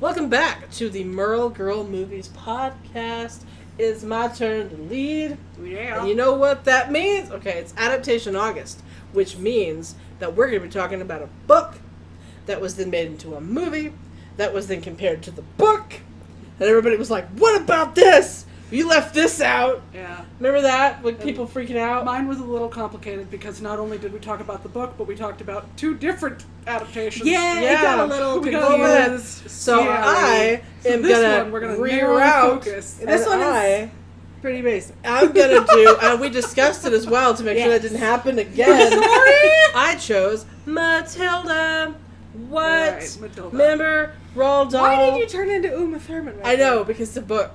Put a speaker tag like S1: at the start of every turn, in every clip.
S1: Welcome back to the Merle Girl Movies podcast. It's my turn to lead.
S2: Yeah.
S1: And you know what that means? Okay, it's Adaptation August, which means that we're going to be talking about a book that was then made into a movie, that was then compared to the book, and everybody was like, what about this? You left this out.
S2: Yeah.
S1: Remember that? Like, people freaking out?
S2: Mine was a little complicated because not only did we talk about the book, but we talked about two different adaptations.
S3: Yeah, it got a little confused.
S1: So I am going to reroute.
S3: This one is pretty basic.
S1: I'm going to do, we discussed it as well to make sure that didn't happen again. I chose Matilda. What?
S2: Right, Matilda.
S1: Remember Roald Dahl?
S3: Why did you turn into Uma Thurman?
S1: I know, because the book.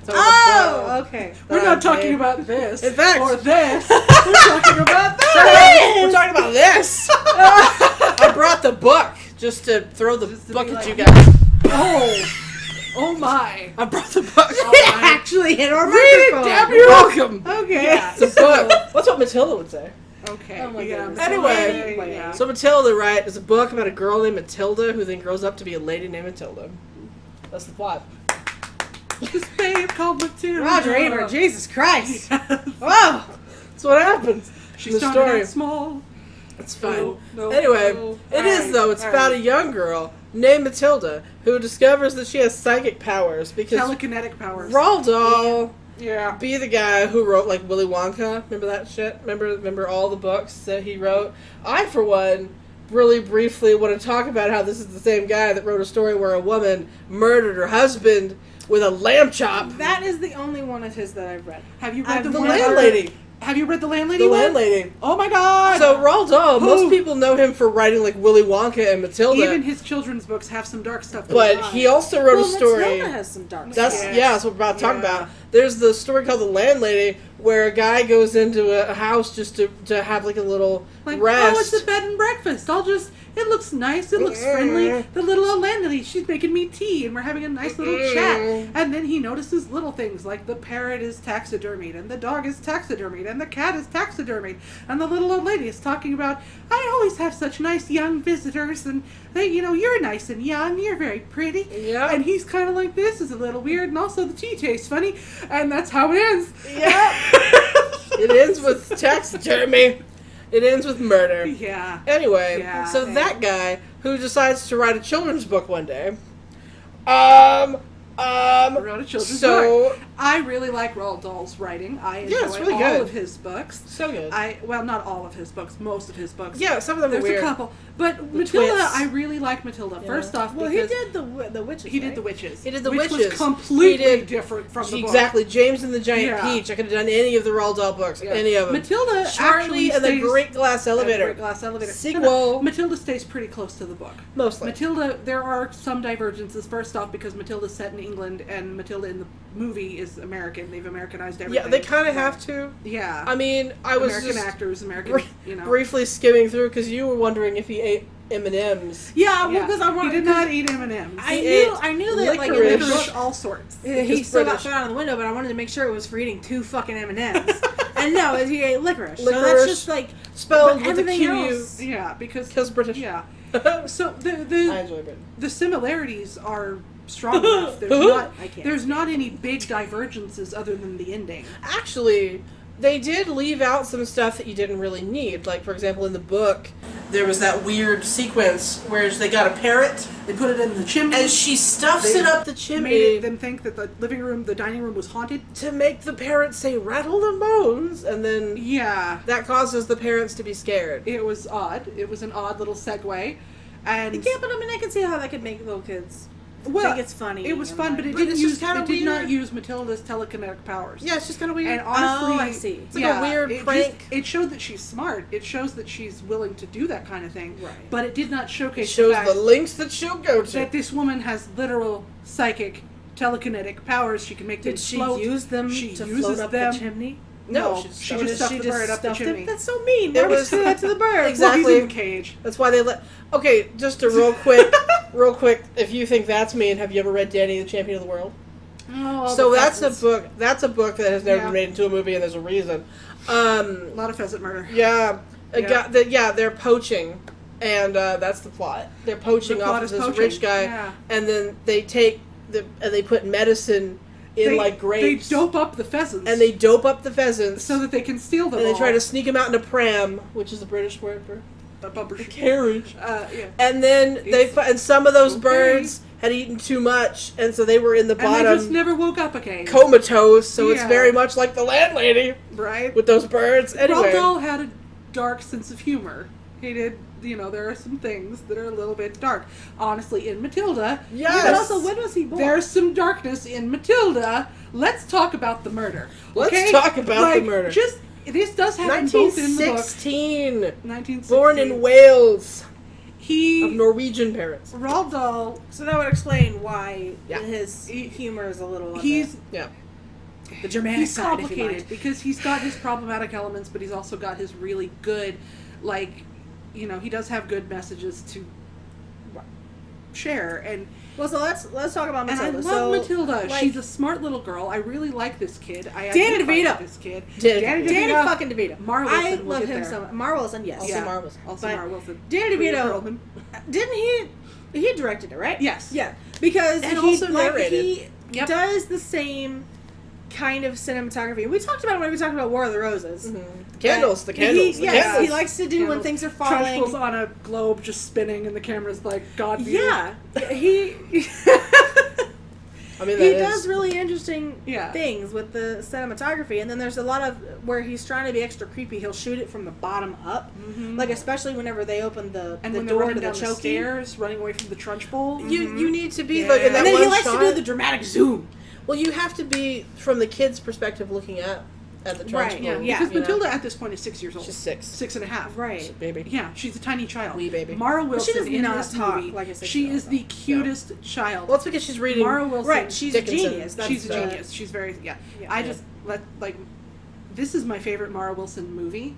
S3: Oh, okay.
S2: We're not talking about this.
S1: In fact,
S2: or this. We're talking about
S1: this. We're talking about this. I brought the book just to throw the book at you guys.
S2: Oh my.
S1: I brought the book.
S3: Actually hit our
S1: Read it,
S3: microphone.
S1: damn you. You're welcome.
S3: Okay.
S2: Yeah.
S1: It's a book. That's what Matilda would say.
S2: Okay.
S3: Oh my goodness.
S1: Anyway, so Matilda, right, is a book about a girl named Matilda who then grows up to be a lady named Matilda. That's the plot.
S2: This babe called Matilda.
S3: Roger Ebert, Jesus Christ.
S1: Wow. That's what happens.
S2: She
S1: in the
S2: started
S1: story.
S2: out small.
S1: It's fine.
S2: No,
S1: anyway,
S2: no.
S1: it is though. It's about a young girl named Matilda who discovers that she has psychic powers because
S2: telekinetic powers.
S1: Roald Dahl,
S2: be
S1: the guy who wrote like Willy Wonka. Remember that shit? Remember all the books that he wrote? I, for one, really briefly want to talk about how this is the same guy that wrote a story where a woman murdered her husband with a lamb chop.
S3: That is the only one of his that I've read.
S2: Have you read
S1: The Landlady?
S2: Have you read The Landlady?
S1: The Landlady.
S2: Oh my god!
S1: So Roald Dahl, most people know him for writing like Willy Wonka and Matilda.
S2: Even his children's books have some dark stuff.
S1: But he also wrote a story.
S3: Matilda has some dark stuff.
S1: That's what we're about to talk about. There's the story called The Landlady, where a guy goes into a house just to have like a little rest.
S2: Oh, it's a bed and breakfast. It looks nice. It looks friendly. The little old landlady, she's making me tea, and we're having a nice little chat. And then he notices little things like the parrot is taxidermied, and the dog is taxidermied, and the cat is taxidermied. And the little old lady is talking about, I always have such nice young visitors, and they, you're nice and young, you're very pretty.
S1: Yeah.
S2: And he's kind of like, this is a little weird, and also the tea tastes funny, and that's how it ends.
S1: Yeah. It ends with taxidermy. It ends with murder.
S2: Yeah.
S1: Anyway, so that guy who decides to write a children's book one day,
S2: wrote a children's book. I really like Roald Dahl's writing. I enjoy all of his books.
S1: So good.
S2: Well, not all of his books, most of his books.
S1: Yeah, some of them are weird.
S2: There's a couple. But Matilda, I really like Matilda. Yeah. First off,
S3: well, he did the witches.
S2: He did the witches.
S1: He did the
S2: which
S1: witches.
S2: Was completely different from the book.
S1: Exactly. James and the Giant Peach. I could have done any of the Roald Dahl books. Yeah. Any of them.
S2: Matilda
S1: Charlie and the Great Glass Elevator. Sequel.
S2: No, Matilda stays pretty close to the book.
S1: Mostly.
S2: Matilda, there are some divergences. First off, because Matilda's set in England and Matilda in the movie is American. They've Americanized everything.
S1: Yeah, they kind of have to.
S2: Yeah.
S1: I mean, I was
S2: American
S1: just
S2: actors, American,
S1: briefly skimming through because you were wondering if he ate M&Ms.
S3: Yeah, well, because I wanted.
S2: He did not eat M&Ms.
S3: I knew that like in the book,
S2: all sorts.
S3: He still got thrown out of the window, but I wanted to make sure it was for eating 2 fucking M&Ms. And no, he ate licorice. So that's just like
S1: spelled with a Q.
S3: Else.
S2: Yeah, because
S1: British.
S2: Yeah. So
S1: I enjoy Britain.
S2: The similarities are strong enough. There's not any big divergences other than the ending.
S1: Actually, they did leave out some stuff that you didn't really need. Like, for example, in the book, there was that weird sequence where they got a parrot.
S2: They put it in the chimney.
S1: And she stuffs it up the chimney.
S2: Made them think that the dining room was haunted.
S1: To make the parrot say, rattle the bones. And then that causes the parents to be scared.
S2: It was odd. It was an odd little segue. And
S3: but I mean, I can see how that could make little kids think it's funny.
S2: It was fun, but it did not use Matilda's telekinetic powers.
S1: Yeah, it's just kind of weird.
S2: And honestly,
S3: I see.
S1: It's like a weird prank.
S2: It showed that she's smart. It shows that she's willing to do that kind of thing.
S3: Right.
S2: But it did not showcase
S1: it shows the lengths that she'll go to.
S2: That this woman has literal psychic telekinetic powers. She can make things float.
S3: Did she use them to float up the chimney?
S2: No, she just stuffed the bird up the chimney.
S3: That's so mean. Why would she do that to the bird?
S1: Exactly.
S2: Well, he's in the cage.
S1: That's why they let... Okay, just a real quick, if you think that's mean, have you ever read Danny the Champion of the World?
S3: Oh,
S1: so that's a book that has never been made into a movie, and there's a reason.
S2: A lot of pheasant murder.
S1: Yeah. They're poaching And that's the plot. They're poaching
S2: The plot
S1: off of
S2: is
S1: this
S2: poaching,
S1: rich guy,
S2: yeah.
S1: and then they take and they put medicine in like grapes.
S2: They dope up the pheasants.
S1: And they dope up the pheasants
S2: so that they can steal them.
S1: and they
S2: all.
S1: try to sneak them out in a pram, which is a British word for
S2: a bumper
S1: carriage.
S2: Yeah.
S1: And then and some of those birds had eaten too much, and so they were in the bottom.
S2: And they just never woke up again.
S1: Comatose, so it's
S2: Yeah.
S1: very much like the landlady.
S2: Right.
S1: With those birds. Anyway.
S2: Roald Dahl had a dark sense of humor. He did, there are some things that are a little bit dark. Honestly, in Matilda,
S1: Yes.
S3: But also, when was he born?
S2: there's some darkness in Matilda. Let's talk about the murder.
S1: Let's talk about the murder.
S2: This does happen both in the book.
S1: 1916.
S2: 1916.
S1: Born in Wales.
S2: He
S1: Of Norwegian parents.
S2: Roald Dahl.
S3: So that would explain why
S1: Yeah.
S3: his humor is a little. on
S2: He's
S3: the Germanic
S2: he's
S3: side, if you
S2: complicated
S3: mind.
S2: because he's got his problematic elements, but he's also got his really good, he does have good messages to share. And
S3: Well, so let's talk about
S2: and I
S3: Matilda.
S2: love
S3: so,
S2: Matilda.
S3: like,
S2: She's a smart little girl. I really like this kid. I
S3: Danny
S2: identify
S3: DeVito.
S2: with this kid.
S1: Danny
S3: Danny
S2: DeVito.
S3: fucking DeVito.
S2: Mara Wilson,
S3: I
S2: we'll
S3: love
S2: get
S3: him
S2: there.
S3: so much. Mara Wilson, yes.
S1: Also Mara Wilson.
S2: Also
S3: But
S2: Mara Wilson.
S3: Danny
S2: Rhea
S3: DeVito.
S2: Perlman.
S3: Didn't he directed it, right?
S2: Yes.
S3: Yeah. Because
S1: And
S3: he
S1: also narrated.
S3: he
S2: Yep.
S3: does the same kind of cinematography. We talked about it when we talked about War of the Roses.
S1: Candles, the candles.
S3: Yes,
S1: candles.
S3: he likes to do when things are falling.
S2: Trunchbull's on a globe just spinning and the camera's like God view.
S3: Yeah, he
S1: I mean,
S3: he
S1: that
S3: does
S1: is-
S3: really interesting
S2: Yeah.
S3: things with the cinematography, and then there's a lot of where he's trying to be extra creepy. He'll shoot it from the bottom up, like especially whenever they open the
S2: And when they're
S3: door
S2: running
S3: to the
S2: down the
S3: choking.
S2: stairs, running away from the Trunchbull.
S1: You need to be
S2: Yeah.
S1: like in that
S3: And then
S1: one
S3: he likes
S1: shot.
S3: to do the dramatic zoom.
S1: Well, you have to be from the kid's perspective looking at the Trunchbull.
S3: Right,
S2: Yeah,
S3: Yeah,
S2: because
S1: you know?
S2: Matilda at this point is 6 years old.
S1: She's 6.
S2: 6.5.
S3: Right.
S1: Baby.
S2: Yeah, she's a tiny child.
S1: Wee baby.
S2: Mara
S3: she
S2: Wilson
S3: does
S2: in
S3: not
S2: this
S3: talk
S2: movie,
S3: like a
S2: she
S3: 6-year-old,
S2: is the cutest child.
S1: Well, it's because she's reading.
S2: Mara Wilson.
S3: Right, she's
S1: Dickinson.
S3: a genius. That's
S2: She's a
S3: the-
S2: genius. She's very
S3: Yeah.
S2: I just this is my favorite Mara Wilson movie.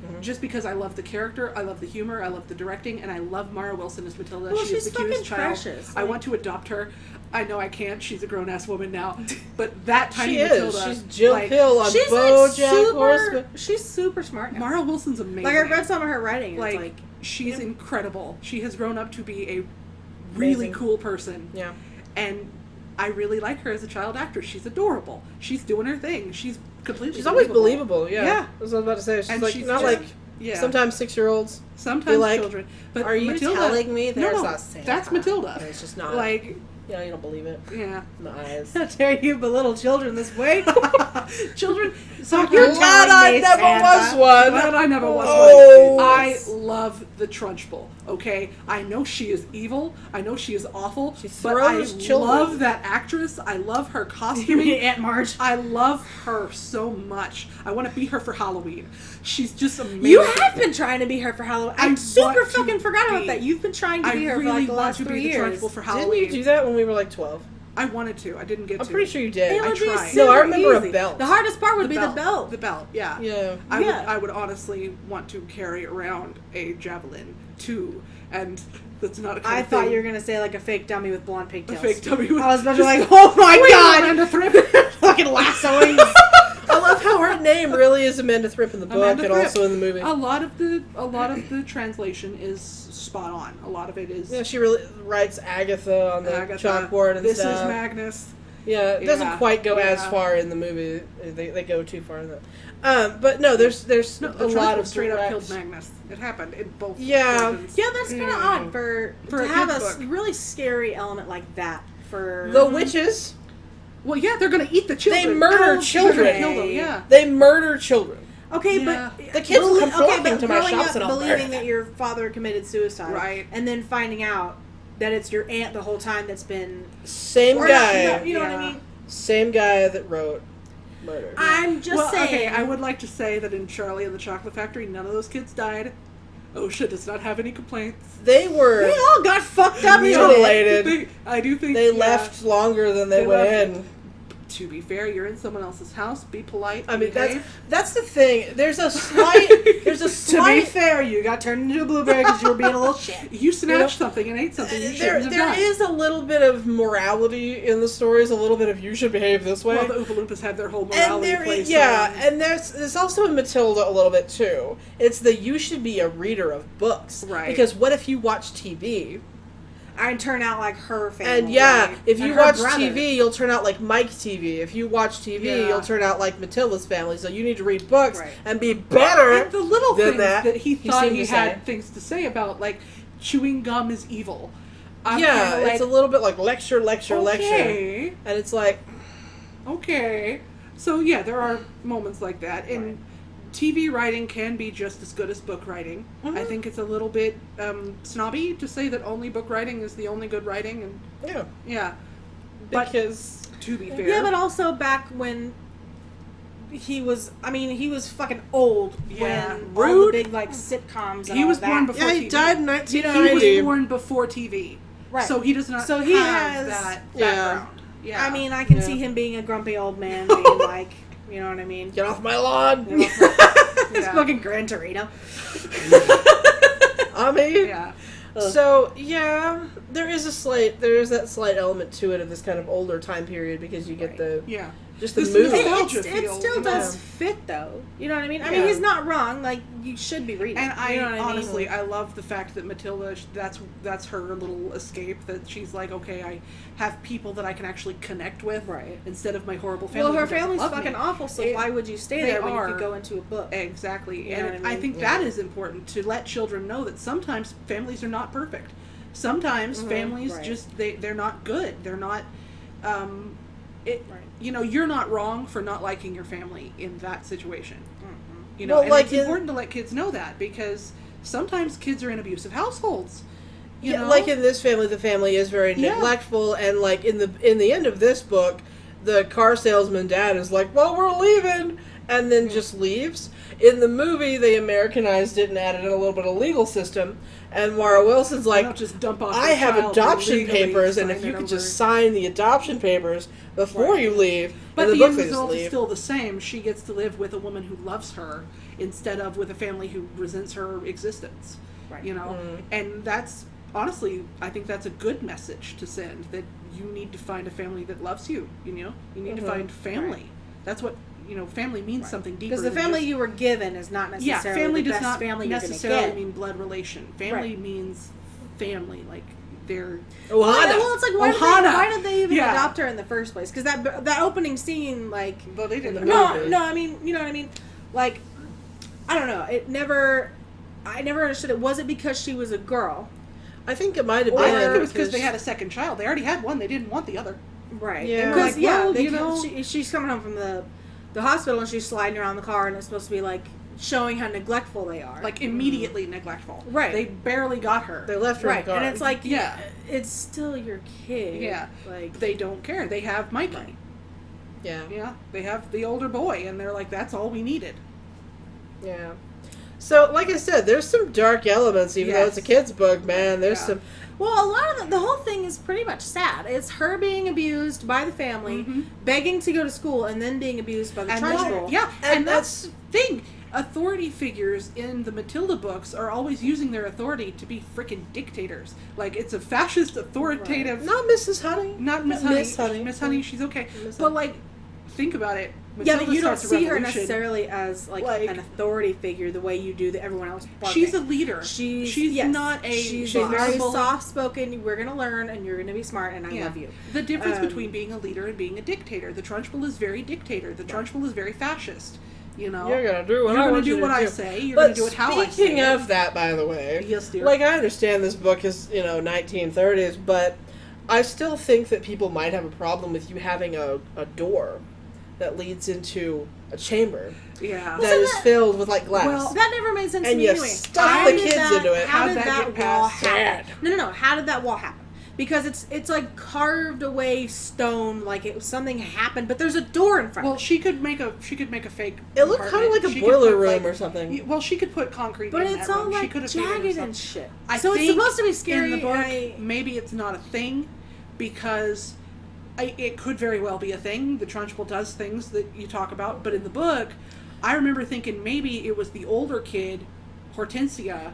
S1: Mm-hmm.
S2: Just because I love the character, I love the humor, I love the directing, and I love Mara Wilson as Matilda.
S3: Well,
S2: she is
S3: she's
S2: the cutest
S3: fucking
S2: child.
S3: precious.
S2: I
S3: Like-
S2: want to adopt her. I know I can't. She's a grown ass woman now, but that tiny
S1: She is.
S2: Matilda.
S1: She's Jill
S2: like,
S1: Hill on
S3: She's like
S1: BoJack
S3: super.
S1: Horseman.
S3: She's super smart now.
S2: Mara Wilson's amazing.
S3: Like I read some of her writing. And
S2: Like,
S3: it's like
S2: she's incredible. She has grown up to be a really
S1: Amazing.
S2: cool person.
S1: Yeah.
S2: And I really like her as a child actress. She's adorable. She's doing her thing. She's completely
S1: She's always believable. Yeah.
S2: Yeah.
S1: That's what I was about to say. She's
S2: And
S1: like
S2: she's
S1: not
S2: just-
S1: like
S2: Yeah.
S1: sometimes 6-year-olds.
S2: Sometimes
S1: like,
S2: children. But
S1: Are you
S2: Matilda,
S1: telling me there's
S2: no,
S1: a Santa?
S2: that's Matilda.
S1: It's just not.
S2: Like,
S1: you don't believe it.
S2: yeah.
S1: In the eyes.
S3: how dare you belittle children this way?
S2: Children. So
S3: You're
S2: you're
S1: Glad
S3: telling
S1: I
S3: me,
S1: never
S3: Santa.
S1: was one.
S2: glad I never was
S1: Oh.
S2: one. I love the Trunchbull. Okay, I know she is evil. I know she is awful.
S1: She
S2: but I
S1: throws children.
S2: love that actress. I love her
S3: You
S2: costuming.
S3: mean Aunt Marge?
S2: I love her so much. I want to be her for Halloween. She's just amazing.
S3: You have been trying to be her for Halloween. I
S2: I
S3: super
S2: want to
S3: fucking forgot about
S2: be-
S3: that. You've been trying to
S2: I
S3: be her
S2: really
S3: for like the
S2: want
S3: last
S2: to
S3: 3
S2: be the
S3: years.
S2: Trunchbull for
S1: Didn't
S2: Halloween.
S1: you do that when we were like 12?
S2: I wanted to. I didn't get
S1: I'm
S2: to.
S1: pretty sure you did.
S3: It would be
S2: tried.
S3: super
S1: No, I remember a
S3: easy.
S1: belt.
S3: The hardest part would be
S2: belt.
S3: the belt.
S2: The belt, yeah.
S1: Yeah.
S3: Yeah.
S2: I would honestly want to carry around a javelin too, and that's not a kind
S3: I
S2: of
S3: thought
S2: thing.
S3: you were gonna say like a fake dummy with blonde
S2: a
S3: pigtails.
S2: fake dummy. With
S3: I was about to be
S2: just
S3: like, oh my
S2: swing
S3: god,
S2: Amanda Thripp.
S3: fucking lassoing.
S1: I love how her name really is Amanda Thripp in the book
S2: Amanda
S1: and
S2: Thripp.
S1: also in the movie.
S2: A lot of the translation is spot on. A lot of it is.
S1: Yeah, she really writes Agatha on the
S2: Agatha,
S1: chalkboard and
S2: this
S1: stuff.
S2: is Magnus.
S1: Yeah, it doesn't
S2: Yeah,
S1: quite go as
S2: yeah.
S1: far in the movie. They go too far in that. But no, there's
S2: No,
S1: a
S2: the
S1: lot of
S2: straight up
S1: direct-
S2: killed Magnus. It happened in both.
S1: Yeah.
S2: versions.
S3: Yeah, that's kind of odd for
S2: For
S3: to
S2: a
S3: have a
S2: kid's book.
S3: really scary element like that. For
S1: The witches,
S2: Well, yeah, they're gonna eat the children.
S1: they murder
S3: Oh,
S1: children.
S3: okay.
S2: Kill them. Yeah.
S1: They murder children.
S3: Okay,
S2: Yeah.
S3: but
S1: The kids will come flocking
S3: but
S1: to my
S3: growing
S1: shops
S3: up
S1: and I'll
S3: believing
S1: murder
S3: that your father committed suicide,
S2: Right.
S3: and then finding out that it's your aunt the whole time that's been
S1: Same
S3: or
S1: guy.
S3: not, you know what I
S2: Yeah.
S3: mean?
S1: Same guy that wrote Murder.
S3: I'm just
S2: Well,
S3: saying.
S2: okay, I would like to say that in Charlie and the Chocolate Factory, none of those kids died. OSHA does not have any complaints.
S1: They were.
S3: They all got fucked up.
S1: Mutilated.
S2: I do think
S1: They
S2: yeah,
S1: left longer than they went
S2: left
S1: in.
S2: to be fair, you're in someone else's house. Be polite.
S1: I mean,
S2: behave.
S1: that's the thing. There's a slight.
S3: To be fair, you got turned into a blueberry because you were being a little shit.
S2: You snatched something and ate something you shouldn't have done.
S1: There is a little bit of morality in the stories. A little bit of you should behave this way.
S2: Well, the Oompa Loompas have their whole morality place.
S1: And there's also in Matilda a little bit too. It's the you should be a reader of books,
S2: right?
S1: Because what if you watch TV?
S3: I'd turn out like her family.
S1: And yeah,
S3: right?
S1: if you
S3: and
S1: watch
S3: brother.
S1: TV, you'll turn out like Mike TV. If you watch TV, you'll turn out like Matilda's family. So you need to read books and be better.
S2: And the little
S1: than
S2: things that he thought he had
S1: say.
S2: Things to say about, like chewing gum is evil.
S1: It's a little bit like lecture.
S2: Okay.
S1: And it's like,
S2: okay. So yeah, there are moments like that. And TV writing can be just as good as book writing. Mm-hmm. I think it's a little bit snobby to say that only book writing is the only good writing. And yeah.
S1: Because
S2: to be fair,
S3: yeah, but also back when he was fucking old when all the big like sitcoms. And
S2: he was
S3: all
S2: born
S3: that.
S2: before.
S1: he
S2: TV.
S1: died in 1990.
S2: He was born before TV.
S3: Right.
S2: So he does not.
S3: So he
S2: have
S3: has
S2: that background. Yeah.
S3: I mean, I can see him being a grumpy old man, being like, you know what I mean?
S1: Get off my lawn.
S3: It's fucking Gran Torino.
S1: I mean,
S2: yeah.
S1: So there is that slight element to it of this kind of older time period because you get the just the
S2: This
S1: movie.
S3: It still does fit though. You know what I mean? I mean, he's not wrong. Like, you should be reading.
S2: And
S3: you know what
S2: honestly,
S3: I mean?
S2: I love the fact that Matilda, that's her little escape, that she's like, okay, I have people that I can actually connect with instead of my horrible family.
S3: Well, her
S2: who doesn't
S3: family's
S2: love
S3: fucking
S2: me.
S3: awful, so why would you stay there when you could go into a book?
S2: Exactly.
S3: You know
S2: And
S3: what I
S2: I
S3: mean?
S2: think that is important, to let children know that sometimes families are not perfect. Sometimes families just, they're not good. They're not, you know, you're not wrong for not liking your family in that situation. You know, and it's important to let kids know that, because sometimes kids are in abusive households. You know?
S1: Like in this family, the family is very neglectful, and like in the end of this book, the car salesman dad is like, "Well, we're leaving," and then just leaves. In the movie, they Americanized it and added in a little bit of legal system. And Mara Wilson's like,
S2: just dump off
S1: I have adoption
S2: legally
S1: papers, and if you could just sign the adoption papers before you leave,
S2: but
S1: in
S2: the
S1: the book
S2: end
S1: they just
S2: result is
S1: leave.
S2: still the same. She gets to live with a woman who loves her instead of with a family who resents her existence.
S3: Right.
S2: You know, and that's honestly, I think that's a good message to send. That you need to find a family that loves you. You know, you need to find family.
S3: Right.
S2: That's what. You know, family means something deeper.
S3: Because the family you were given is not necessarily
S2: family
S3: the
S2: does
S3: best
S2: not
S3: family
S2: necessarily
S3: you're gonna
S2: mean blood relation. Family means family, like they're
S1: Ohana.
S3: Well, it's like why did they even adopt her in the first place? Because that opening scene, like,
S2: well, they didn't.
S3: No, I mean, you know what I mean. Like, I don't know. I never understood it. Was it because she was a girl?
S1: I think it might have been.
S2: I think it was because they had a second child. They already had one. They didn't want the other.
S3: Right.
S1: Yeah.
S3: Because
S2: like, well, you know,
S3: she's coming home from the hospital and she's sliding around the car and it's supposed to be like showing how neglectful they are.
S2: Like immediately neglectful.
S3: Right.
S2: They barely got her.
S1: They left her in the car.
S3: And it's like, it's still your kid.
S2: Yeah.
S3: Like,
S2: they don't care. They have Mikey.
S3: Right.
S1: Yeah.
S2: Yeah. They have the older boy, and they're like, that's all we needed.
S1: Yeah. So, like I said, there's some dark elements, even though it's a kid's book, man. There's some...
S3: Well, a lot of the whole thing is pretty much sad. It's her being abused by the family, begging to go to school, and then being abused by the trunchbull.
S2: Yeah, and that's the thing. Authority figures in the Matilda books are always using their authority to be freaking dictators. Like, it's a fascist, authoritative...
S1: Right. Not Mrs. Honey.
S2: Not Miss Honey. Miss Honey, she's okay. But, like, think about it. Matilda
S3: but you don't
S2: starts a
S3: see her
S2: revolution.
S3: necessarily as like an authority figure the way you do everyone else. Barking.
S2: She's a leader. She's not a.
S3: She's very soft spoken. We're gonna learn, and you're gonna be smart, and I love you.
S2: The difference between being a leader and being a dictator. The Trunchbull is very dictator. The Trunchbull is very fascist. You know,
S1: you're gonna do what
S2: I say. You're gonna do it how I say.
S1: Speaking of that, by the way,
S2: yes, dear.
S1: Like, I understand this book is 1930s, but I still think that people might have a problem with you having a door that leads into a chamber.
S2: Yeah.
S1: That is filled with, like, glass.
S3: Well, that never made sense to
S1: and
S3: me
S1: you
S3: anyway.
S1: stuff the kids into it.
S3: How did that wall
S1: happen?
S3: happen? No. How did that wall happen? Because it's like carved away stone, like it was something happened, but there's a door in front.
S2: Well, she could make a fake.
S1: It looked kind of like a boiler room or something.
S2: Well, she could put concrete.
S3: But
S2: in
S3: it's
S2: that
S3: all
S2: room.
S3: like jagged and shit. So it's supposed to be scary.
S2: In the book, maybe it's not a thing because It could very well be a thing. The Trunchbull does things that you talk about, but in the book, I remember thinking maybe it was the older kid, Hortensia.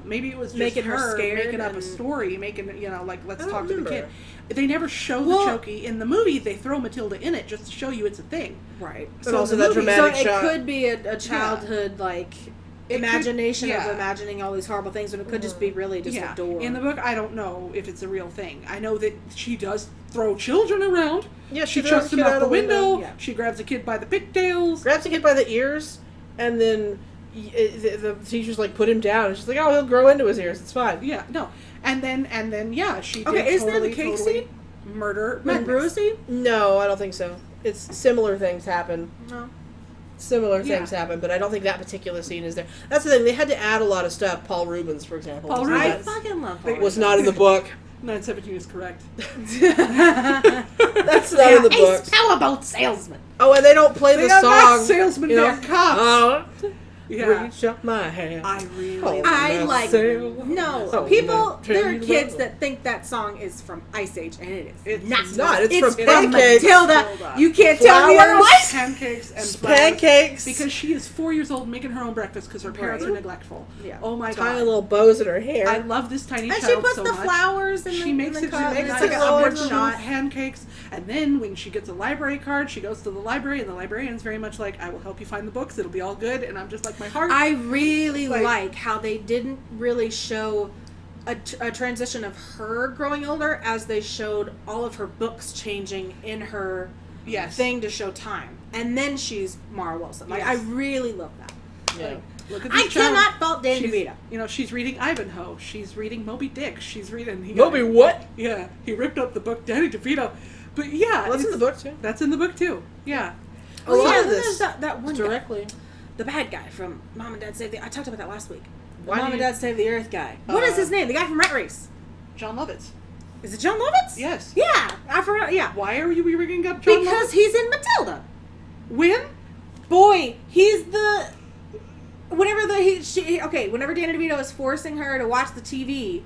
S2: Maybe it was just
S3: making her scared,
S2: making up a
S3: and-
S2: story, making like let's
S1: I don't
S2: talk to the
S1: remember.
S2: kid. They never show the Chokey in the movie. They throw Matilda in it just to show you it's a thing.
S3: Right.
S1: But also
S2: in the
S1: that
S2: movie-
S1: dramatic
S3: So it
S1: shot.
S3: could be a childhood like
S2: It could-
S3: imagination of
S2: yeah.
S3: imagining all these horrible things, and it could just be really just a door.
S2: In the book, I don't know if it's a real thing. I know that she does throw children around.
S1: Yeah,
S2: She
S1: throws
S2: chucks
S1: a
S2: them
S1: kid
S2: out the window.
S3: Yeah.
S2: She grabs a kid by the pigtails.
S1: Grabs a kid by the ears, and then the teacher's like, put him down. And she's like, oh, he'll grow into his ears. It's fine.
S2: Yeah, no. And then, yeah, she
S3: Okay,
S2: did
S3: is there the
S2: totally,
S3: cake
S2: totally
S3: scene?
S2: murder
S3: With
S2: madness.
S3: Brucey?
S1: No, I don't think so. It's similar things happen.
S3: No.
S1: Similar things happen, but I don't think that particular scene is there. That's the thing. They had to add a lot of stuff. Paul Rubens, for example,
S2: Paul
S1: was
S2: Rubens.
S3: I
S1: not-
S3: fucking love
S2: They-
S3: Paul
S1: was not in the book.
S2: 917 is correct.
S1: That's not in the book.
S3: Powerboat salesman.
S1: Oh, and they don't play
S2: They
S1: the
S2: are not
S1: song.
S2: salesmen,
S1: you know,
S2: they're cops.
S1: Oh,
S2: Yeah.
S1: reach up my hand.
S2: I really
S1: Oh,
S3: I
S1: my
S3: like
S1: sail.
S3: no
S1: Oh,
S3: people.
S1: my
S3: There are
S1: tree
S3: kids
S1: love.
S3: that think that song is from Ice Age, and it is.
S2: It's
S3: not.
S1: not. It's
S3: It's
S1: from
S3: from
S1: Pancakes.
S3: Matilda.
S2: Matilda.
S3: You can't tell me
S1: Flowers.
S3: otherwise.
S2: Pancakes and flowers.
S1: Pancakes.
S2: Because she is 4 years old making her own breakfast because her parents
S3: Right.
S2: are neglectful.
S3: Yeah.
S2: Oh my
S1: tiny
S2: god.
S1: little bows in her hair.
S2: I love this tiny
S3: And
S2: child
S3: she puts
S2: so
S3: the
S2: much.
S3: flowers in
S2: She
S3: the,
S2: makes
S3: in
S2: it
S3: the cup.
S2: really
S3: It's
S2: nice.
S3: like an
S1: It's
S3: upward
S1: little
S3: shot.
S2: Pancakes, and then when she gets a library card, she goes to the library, and the librarian's very much like, "I will help you find the books. It'll be all good." And I'm just like, my heart.
S3: I really
S2: Like-
S3: like how they didn't really show a transition of her growing older as they showed all of her books changing in her
S2: Yes.
S3: thing to show time. And then she's Mara Wilson. Like,
S2: Yes.
S3: I really love that.
S1: yeah.
S2: Like, look at this
S3: I
S2: child.
S3: cannot fault Danny
S2: She's-
S3: DeVito.
S2: You know, she's reading Ivanhoe. She's reading Moby Dick. She's reading.
S1: Moby what?
S2: Yeah, he ripped up the book, Danny DeVito. But yeah,
S1: Well, that's in the book too.
S2: That's in the book too. Yeah.
S1: A lot
S3: yeah,
S1: of
S3: then
S1: this
S3: there's that one guy,
S1: directly.
S3: the bad guy from Mom and Dad Save the... I talked about that last week. The
S1: Why do
S3: Mom and
S1: you-
S3: Dad Save the Earth guy. What is his name? The guy from Rat Race.
S2: John Lovitz.
S3: Is it John Lovitz?
S2: Yes.
S3: Yeah, I forgot. Yeah.
S2: Why are you bringing up John
S3: Because
S2: Lovitz?
S3: he's in Matilda.
S2: When?
S3: Boy, he's the... Whenever whenever Danny DeVito is forcing her to watch the TV,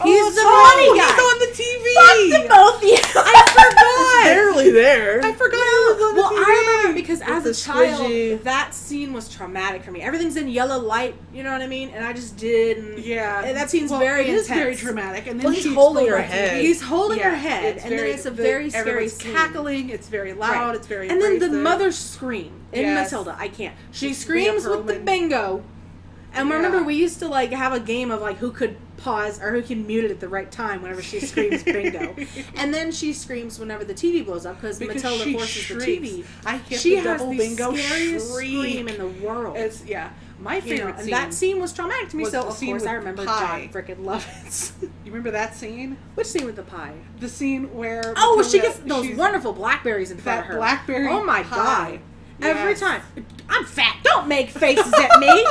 S3: he's the money guy.
S2: He's on the TV.
S3: Fuck them both, yeah. I forgot.
S1: Barely there.
S2: I forgot he was on the
S3: Well,
S2: TV.
S3: I remember because
S1: With
S3: as
S1: the
S3: a child,
S1: squidgy-
S3: that scene was traumatic for me. Everything's in yellow light, you know what I mean? And I just didn't.
S2: Yeah.
S3: And that scene's
S2: Well,
S3: very
S2: it is
S3: intense.
S2: very dramatic. And then
S1: Well, he's
S2: she's
S1: holding
S2: full
S1: her
S2: of
S1: head.
S2: TV.
S3: He's holding
S2: Yeah,
S3: her head, and then it's a very scary
S2: everyone's
S3: scene.
S2: cackling. It's very loud.
S3: Right.
S2: It's very
S3: And then the
S2: abrasive.
S3: mother scream in
S2: Yes.
S3: Matilda. I can't. She
S2: Rhea
S3: screams with the
S2: Perlman.
S3: bingo. And
S2: Yeah.
S3: remember, we used to like have a game of like who could pause or who can mute it at the right time whenever she screams bingo. And then she screams whenever the TV blows up because
S2: Because
S3: Matilda
S2: she
S3: forces
S2: shrieks.
S3: the TV.
S2: I get
S3: She
S2: the
S3: has
S2: double
S3: the
S2: bingo
S3: scariest
S2: shriek.
S3: scream in the world.
S2: It's my
S3: You
S2: favorite
S3: know, and
S2: scene.
S3: that scene was traumatic to me.
S2: was
S3: So
S2: the
S3: of
S2: scene
S3: course
S2: with
S3: I remember
S2: pie.
S3: John frickin' Lovitz.
S2: You remember that scene?
S3: Which scene with the pie?
S2: The scene where
S3: Oh, she
S2: Matilda-
S3: gets those
S2: she's-
S3: wonderful blackberries in front
S2: that
S3: of her.
S2: blackberry
S3: Oh my
S2: pie.
S3: god! Every
S2: Yes.
S3: time, I'm fat. Don't make faces at me.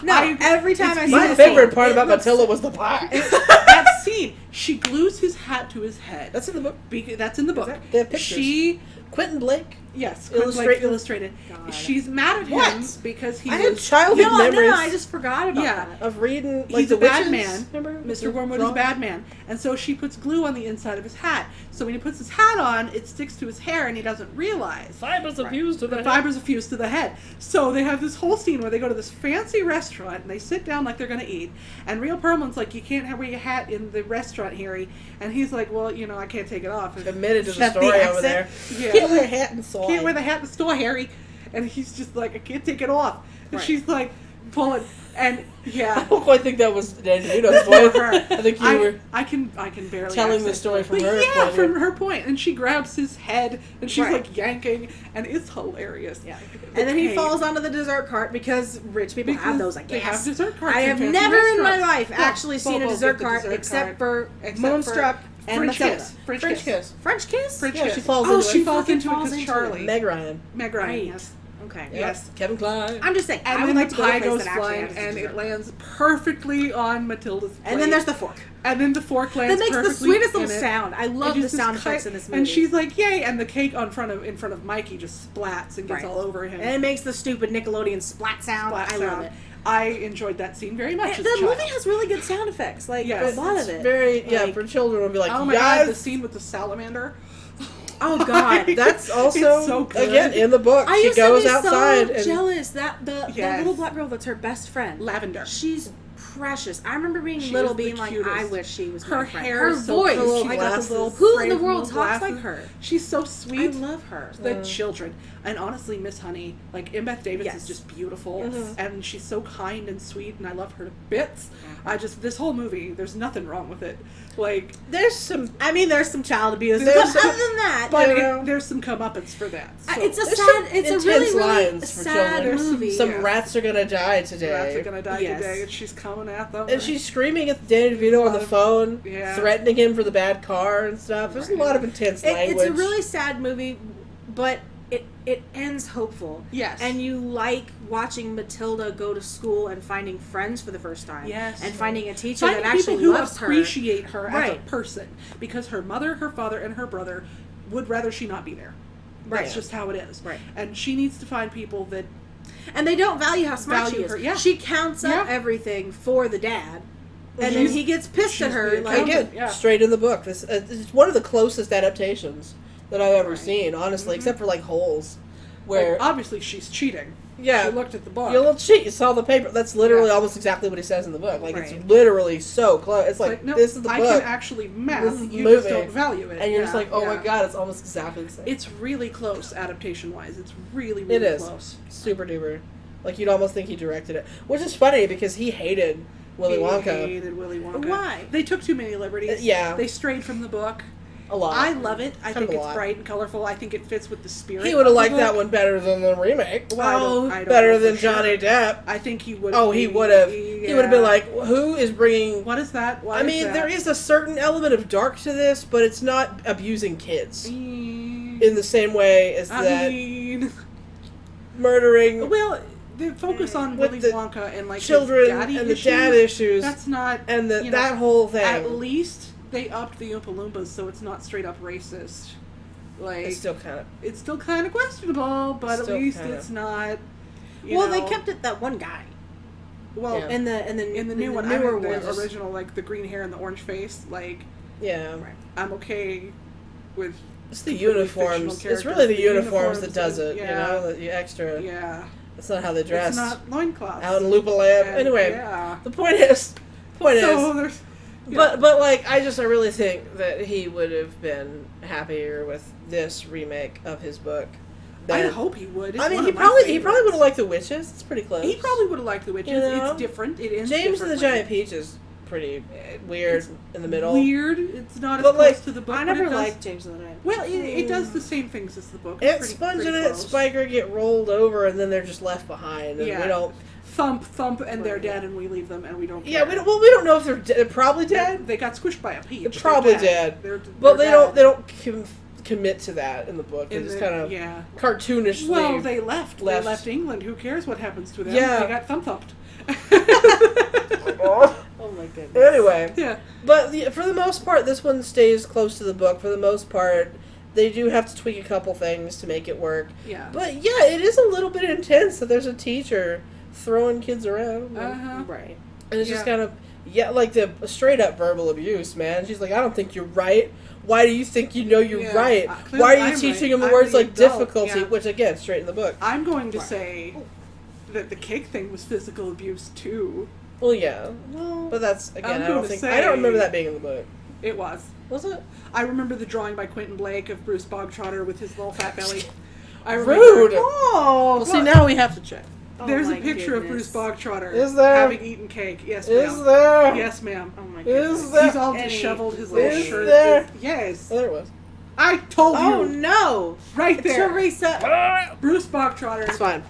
S3: No, every time I see
S1: My
S3: that
S1: favorite
S3: scene,
S1: part
S3: it
S1: about
S3: looks-
S1: Matilda was the pie.
S2: That scene, she glues his hat to his head.
S1: That's in the book.
S2: That's in the book.
S1: They have pictures.
S2: She,
S1: Quentin Blake.
S2: yes,
S1: Illustrated.
S2: illustrated. She's mad at him
S1: What?
S2: because he
S1: I had
S2: was
S1: childhood memories
S3: I just forgot about
S2: Yeah.
S3: that.
S1: of reading like
S2: He's
S1: the
S2: a bad
S1: witches.
S2: man.
S1: Remember,
S2: Mr. Wormwood is a bad man. And so she puts glue on the inside of his hat. So when he puts his hat on, it sticks to his hair and he doesn't realize.
S1: Fibers are fused to
S2: The
S1: the
S2: fibers are fused to the head. So they have this whole scene where they go to this fancy restaurant and they sit down like they're going to eat. And Rhea Perlman's like, you can't wear your hat in the restaurant, Harry. And he's like, well, I can't take it off.
S1: Admitted to the
S3: That the
S1: story over
S3: accent?
S1: there.
S2: Yeah.
S1: Can't wear a hat and soy.
S2: Can't wear the hat in the store, Harry. And he's just like, I can't take it off. And
S3: Right.
S2: she's like, pulling. And
S1: I
S2: yeah.
S1: don't quite think that was Danny DeVito's voice.
S2: Her.
S1: I think you were
S2: I can barely
S1: telling the
S2: accent
S1: story
S2: it.
S1: from
S2: But
S1: her
S2: yeah,
S1: point of
S2: from
S1: view.
S2: her point, and she grabs his head, and she's
S3: Right.
S2: like yanking, and it's hilarious.
S3: Yeah. And then he
S2: Okay.
S3: falls onto the dessert cart because rich people have those, I
S2: They
S3: guess.
S2: have dessert carts.
S3: I
S2: in
S3: have
S2: fancy
S3: never in my
S2: restaurants.
S3: life
S2: Yeah.
S3: actually seen a
S2: Bobo
S3: dessert
S2: get the
S3: cart
S2: dessert
S3: except
S2: cart.
S3: for
S2: Except
S3: Moonstruck
S2: for
S3: and
S2: French
S3: Matilda.
S2: kiss. French
S1: French
S2: kiss.
S1: kiss.
S3: French kiss?
S2: French
S1: Yeah,
S2: kiss.
S1: she falls
S3: Oh,
S1: into
S3: she
S1: it.
S2: falls
S3: fucking
S2: into it
S3: falls
S2: because
S3: into
S2: Charlie.
S3: it.
S1: Meg Ryan.
S2: Meg Ryan.
S3: Right.
S2: Yes.
S3: Okay.
S2: Yes.
S1: Kevin Kline.
S3: I'm just saying, I
S2: And
S3: would
S2: then
S3: like
S2: the
S3: to go to a
S2: pie
S3: place
S2: goes
S3: that actually
S2: flying,
S3: has
S2: and
S3: dessert.
S2: it lands perfectly on Matilda's plate.
S3: And then there's the fork.
S2: And then the fork lands
S3: That makes the
S2: perfectly
S3: sweetest little
S2: in it.
S3: sound. I love
S2: And
S3: the
S2: just
S3: sound
S2: this
S3: effects
S2: kite-
S3: in this movie.
S2: And she's like, "Yay!" And the cake in front of Mikey just splats and gets
S3: Right.
S2: all over him.
S3: And it makes the stupid Nickelodeon splat sound.
S2: Splat
S3: I love
S2: sound.
S3: it.
S2: I enjoyed that scene very much.
S3: The movie has really good sound effects. Like,
S2: Yes.
S3: a lot
S1: It's
S3: of it.
S1: very,
S3: Like,
S1: for children, would be like,
S2: oh my
S1: yes!
S2: god, the scene with the salamander.
S3: Oh, God.
S1: That's also,
S2: It's so good.
S1: again, in the book.
S3: I
S1: She
S3: used
S1: goes
S3: to be
S1: outside
S3: so
S1: and
S3: jealous that the
S2: Yes.
S3: little black girl that's her best friend.
S2: Lavender.
S3: She's precious. I remember being
S2: She
S3: little,
S2: is the
S3: being like,
S2: cutest.
S3: I wish she was
S2: Her
S3: my friend.
S2: hair
S3: Her
S2: is so
S3: voice.
S2: cool.
S1: She
S2: She
S1: got
S2: got
S1: the
S2: the little
S3: Who in the world
S2: framed
S3: talks
S2: glasses.
S3: like her?
S2: She's so
S3: I
S2: sweet.
S3: love her.
S2: The children. And honestly, Miss Honey, like, Beth Davis
S3: Yes.
S2: is just beautiful.
S1: Mhm.
S2: And she's so kind and sweet, and I love her to bits. This whole movie, there's nothing wrong with it. Like,
S1: there's some...
S3: I mean, there's some child abuse.
S1: There's
S3: But
S1: some-
S3: other than that,
S2: but
S1: You know?
S2: there's some comeuppance for that. So.
S3: it's a
S1: There's
S3: sad,
S1: some
S3: it's a
S1: intense
S3: really, really
S1: lines for
S3: sad
S1: children.
S3: movie.
S1: Some
S2: Yeah.
S1: rats are gonna die today.
S2: Rats are gonna die
S3: Yes.
S2: today, and she's coming at them.
S1: And she's screaming at Danny DeVito on the phone,
S2: Yeah.
S1: threatening him for the bad car and stuff. There's a lot of intense language.
S3: It's a really sad movie, but it ends hopeful.
S2: Yes.
S3: And you like watching Matilda go to school and finding friends for the first time.
S2: Yes.
S3: And finding a teacher
S2: finding
S3: that actually
S2: people who
S3: loves her.
S2: appreciate her as a
S3: Right.
S2: person, because her mother, her father, and her brother would rather she not be there. That's
S3: Right.
S2: just how it is.
S3: Right.
S2: And she needs to find people that
S3: And they don't value how smart
S2: Value
S3: she is.
S2: her, yeah.
S3: She counts up
S2: Yeah.
S3: everything for the dad. And
S1: She's-
S3: then he gets pissed at
S2: she's
S3: her.
S2: the
S3: Like,
S2: accountant.
S1: Again,
S2: Yeah.
S1: straight in the book. This it's one of the closest adaptations that I've ever
S3: Right.
S1: seen, honestly,
S2: Mm-hmm.
S1: except for like Holes, where
S2: like, obviously she's cheating.
S1: yeah,
S2: She looked at the book.
S1: you little cheat. You saw the paper. That's literally
S2: Yeah.
S1: almost exactly what he says in the book. Like
S3: Right.
S1: it's literally so close. It's like
S2: no,
S1: this is the
S2: I
S1: book,
S2: can actually math.
S1: This is the
S2: You just
S1: movie.
S2: don't value it.
S1: and you're just
S2: Yeah,
S1: like, oh my
S2: yeah.
S1: god, it's almost exactly the same.
S2: It's really close adaptation wise. It's really,
S1: It
S2: really
S1: is
S2: close.
S1: super duper. Like you'd almost think he directed it, which is funny because he hated Willy
S2: He
S1: Wonka
S2: hated Willy Wonka.
S3: Why?
S2: They took too many liberties.
S1: Yeah.
S2: They strayed from the book.
S1: a lot.
S2: I love it. I
S1: Kind of
S2: think
S1: a
S2: it's
S1: lot.
S2: bright and colorful. I think it fits with the spirit.
S1: He would have
S2: of the
S1: liked that
S2: book.
S1: one better than the remake.
S2: Well, I don't know
S1: Better
S2: for
S1: than
S2: sure.
S1: Johnny Depp.
S2: I think he would.
S1: Oh, he would have. He would have been like, "Who is bringing?"
S2: "What is that? Why
S1: I mean, there is a certain element of dark to this, but it's not abusing kids in the same way as that murdering
S2: well, the focus on
S1: With
S2: Willy
S1: the
S2: Wonka and like
S1: children
S2: his daddy
S1: and the
S2: issues,
S1: dad issues
S2: That's not
S1: and
S2: you know,
S1: that whole thing.
S2: At least they upped the Oompa Loompas, so it's not straight up racist. Like
S1: It's still kind of
S2: it's still kind of questionable, but
S1: Still
S2: at least
S1: kinda.
S2: it's not.
S3: well, they
S2: know-
S3: kept it that one guy.
S2: well
S1: Yeah.
S3: In the
S2: in the new one,
S3: newer
S2: I mean, the
S3: ones.
S2: original, like the green hair and the orange face. Like
S1: yeah.
S2: I'm okay with.
S1: It's the
S2: completely
S1: uniforms.
S2: fictional
S1: It's really the
S2: characters.
S1: uniforms that does
S2: and-
S1: it.
S2: Yeah,
S1: You know, the extra.
S2: yeah.
S1: That's not how they dress.
S2: It's not loincloths.
S1: Out in Lupa Land.
S2: And-
S1: Anyway,
S2: yeah.
S1: the point is,
S2: So there's. Yeah.
S1: But like I really think that he would have been happier with this remake of his book.
S2: I
S1: than-
S2: hope he would. It's
S1: I mean,
S2: one
S1: he
S2: of my
S1: probably
S2: favorites.
S1: would have liked The Witches. It's pretty close.
S2: He probably would have liked The Witches.
S1: You know?
S2: It's different. It ends
S1: James and the
S2: differently.
S1: Giant Peach is pretty weird
S2: It's
S1: in the middle.
S2: Weird. It's not as
S1: But,
S2: close
S1: like,
S2: to the book.
S3: I
S2: but
S3: never
S2: it does-
S3: liked James and the Giant.
S2: Well, it does the same things as the book.
S1: Aunt
S2: It's
S1: Sponge
S2: pretty
S1: and Aunt
S2: close.
S1: Spiker get rolled over and then they're just left behind, and
S2: Yeah.
S1: we don't.
S2: Thump, thump, and they're
S3: Right.
S2: dead, and we leave them, and we don't.
S1: Yeah,
S2: care.
S1: we don't. Well, we don't know if they're probably dead,
S2: They got squished by a peach.
S1: They're probably
S2: They're
S1: dead.
S2: They're,
S1: but
S2: they're
S1: they don't.
S2: dead.
S1: They don't commit to that in the book. They
S2: In
S1: just
S2: the-
S1: kind of
S2: yeah.
S1: cartoonishly.
S2: Well, they left.
S1: left.
S2: They left England. Who cares what happens to them?
S1: Yeah.
S2: They got thump thumped.
S3: Oh my goodness.
S1: Anyway,
S2: Yeah.
S1: but for the most part, this one stays close to the book. For the most part, they do have to tweak a couple things to make it work.
S2: Yeah.
S1: But yeah, it is a little bit intense that there's a teacher throwing kids around.
S2: Uh-huh.
S3: Right.
S1: And it's just
S2: Yeah.
S1: kind of, like the straight up verbal abuse, man. She's like, I don't think you're right. Why do you think you know you're
S2: Yeah.
S1: right?
S2: Clearly
S1: Why are you
S2: I'm
S1: teaching
S2: right.
S1: him the
S2: I'm
S1: words
S2: the
S1: like
S2: adult.
S1: difficulty?
S2: Yeah.
S1: Which, again, straight in the book.
S2: I'm going to
S3: Right.
S2: say that the cake thing was physical abuse too.
S1: Well, yeah.
S3: Well,
S1: But that's, again, I
S2: gonna
S1: don't think,
S2: say-
S1: I don't remember that being in the book.
S2: It was.
S1: Was it?
S2: I remember the drawing by Quentin Blake of Bruce Bogtrotter with his little fat belly. I remember.
S1: Rude!
S3: oh,
S1: Well, see, now we have to check.
S3: oh
S2: There's a
S3: my
S2: picture of
S3: goodness.
S2: Bruce Bogtrotter
S1: Is there?
S2: having eaten cake. Yes,
S1: Is
S2: ma'am.
S1: there?
S2: Yes, ma'am.
S3: Oh my
S1: Is
S3: goodness.
S1: there?
S2: He's all
S3: Any-
S2: disheveled. His little
S1: Is
S2: shirt.
S1: there?
S2: Yes.
S1: Oh, there it was.
S2: I told
S3: Oh
S2: you.
S3: no!
S2: Right there.
S3: Teresa.
S2: Bruce Bogtrotter
S1: It's fine.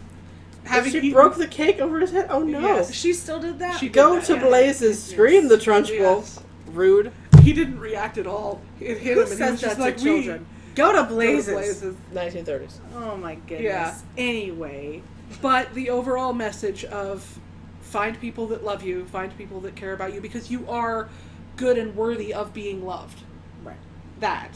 S2: having
S1: She
S2: eaten.
S1: broke the cake over his head? Oh, no.
S2: Yes.
S3: She still did that.
S2: She did
S1: Go
S2: that,
S1: to
S2: yeah.
S1: blazes. Scream the Trunchbull.
S2: Yes.
S1: Rude.
S2: He didn't react at all. It hit
S3: Who
S2: him, and he
S3: says
S2: was
S3: that
S2: just
S3: to
S2: like,
S3: children? Go to
S2: Go to
S3: blazes.
S2: blazes.
S1: 1930s.
S3: Oh my goodness.
S2: Yeah.
S3: Anyway.
S2: But the overall message of find people that love you, find people that care about you, because you are good and worthy of being loved.
S3: Right.
S2: That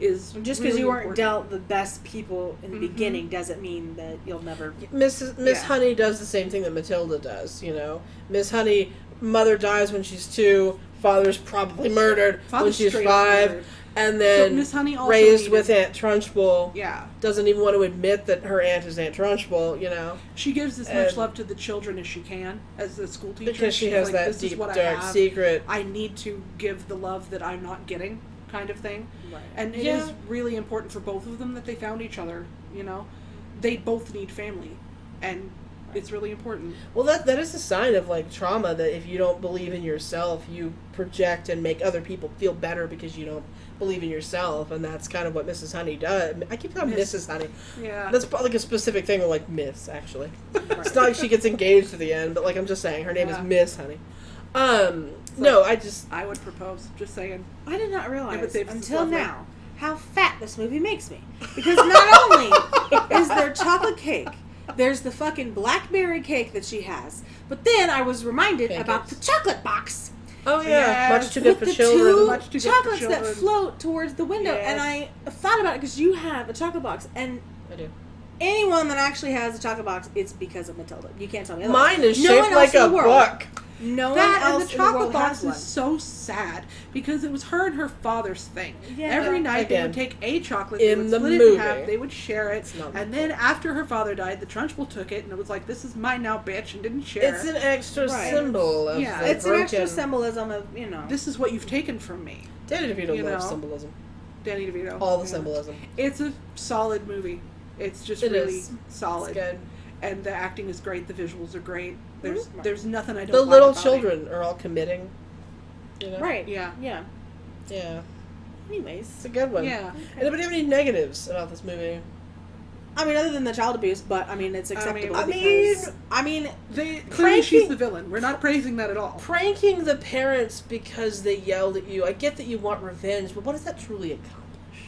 S2: is
S3: Just because
S2: really
S3: you weren't
S2: important.
S3: dealt the best people in the
S2: Mhm.
S3: beginning doesn't mean that you'll never.
S1: Miss
S2: Yeah.
S1: Honey does the same thing that Matilda does. You know, Miss Honey, mother dies when she's 2. Father's probably murdered when
S2: Father's
S1: she's
S2: straight up
S1: 5.
S2: murdered.
S1: And
S2: So
S1: then
S2: Miss Honey also
S1: raised
S2: needed-
S1: with Aunt Trunchbull.
S2: Yeah.
S1: Doesn't even want to admit that her aunt is Aunt Trunchbull, you know.
S2: She gives as
S1: And-
S2: much love to the children as she can as a school teacher.
S1: Because she
S2: She's
S1: has
S2: like,
S1: that
S2: this is
S1: deep,
S2: what I
S1: dark
S2: have.
S1: secret.
S2: I need to give the love that I'm not getting, kind of thing.
S3: Right.
S2: And it
S1: Yeah.
S2: is really important for both of them that they found each other, you know. They both need family. And it's really important.
S1: Well, that is a sign of, like, trauma, that if you don't believe in yourself, you project and make other people feel better because you don't believe in yourself, and that's kind of what Mrs. Honey does. I keep calling Mrs. Honey.
S2: Yeah.
S1: That's probably like a specific thing with, like, Miss, actually. It's not like she gets engaged at the end, but, like, I'm just saying, her name is
S2: Yeah.
S1: Miss Honey. No,
S2: I would propose, just saying.
S3: I did not
S2: Yeah,
S3: realize
S2: but Davis is
S3: until
S2: lovely.
S3: now how fat this movie makes me. Because not only is there chocolate cake, there's the fucking blackberry cake that she has, but then I was reminded
S1: Pancakes.
S3: about the chocolate box
S1: Oh, yeah.
S2: Yes.
S1: Much too good
S3: with
S1: for
S3: the
S1: children.
S3: two
S2: Much too good for
S3: chocolates that
S2: children.
S3: float towards the window.
S2: Yes.
S3: And I thought about it because you have a chocolate box, and
S1: I do.
S3: anyone that actually has a chocolate box, it's because of Matilda. You can't tell me otherwise.
S1: Mine is
S3: No
S1: shaped
S3: one
S1: like
S3: else in
S1: a
S3: the world.
S1: book.
S3: No one
S2: That and
S3: else
S2: the
S3: in the
S2: chocolate
S3: world
S2: box
S3: has
S2: is
S3: one.
S2: so sad because it was her and her father's thing.
S3: Yeah.
S2: Every night they
S1: Again,
S2: would take a chocolate,
S1: in
S2: they would
S1: the
S2: split it
S1: movie.
S2: in half, they would share it,
S1: It's not
S2: and
S1: my
S2: then
S1: fault.
S2: after her father died, the Trunchbull took it and it was like, "This is mine now, bitch," and didn't share.
S1: It's an extra
S3: Right.
S1: symbol of
S2: Yeah.
S1: the
S3: It's
S1: broken...
S3: an extra symbolism of, you know.
S2: This is what you've taken from me,
S1: Danny DeVito
S2: you
S1: loves
S2: know.
S1: symbolism.
S2: Danny DeVito.
S1: All the
S2: Yeah.
S1: symbolism.
S2: It's a solid movie. It's just
S1: It
S2: really
S1: is.
S2: solid,
S1: It's good.
S2: and the acting is great. The visuals are great.
S3: Mhm.
S2: There's nothing I don't.
S1: The
S2: like
S1: little
S2: about it.
S1: children are all committing. You know?
S3: Right.
S2: Yeah.
S3: Yeah.
S1: Yeah.
S3: Anyways.
S1: It's a good one.
S2: Yeah.
S1: Anybody have any negatives about this movie?
S3: I mean, other than the child abuse, but I mean, it's acceptable
S1: I
S3: because I mean,
S2: Clearly,
S1: Cranky-
S2: she's the villain. We're not praising that at all.
S1: Pranking the parents because they yelled at you. I get that you want revenge, but what does that truly accomplish?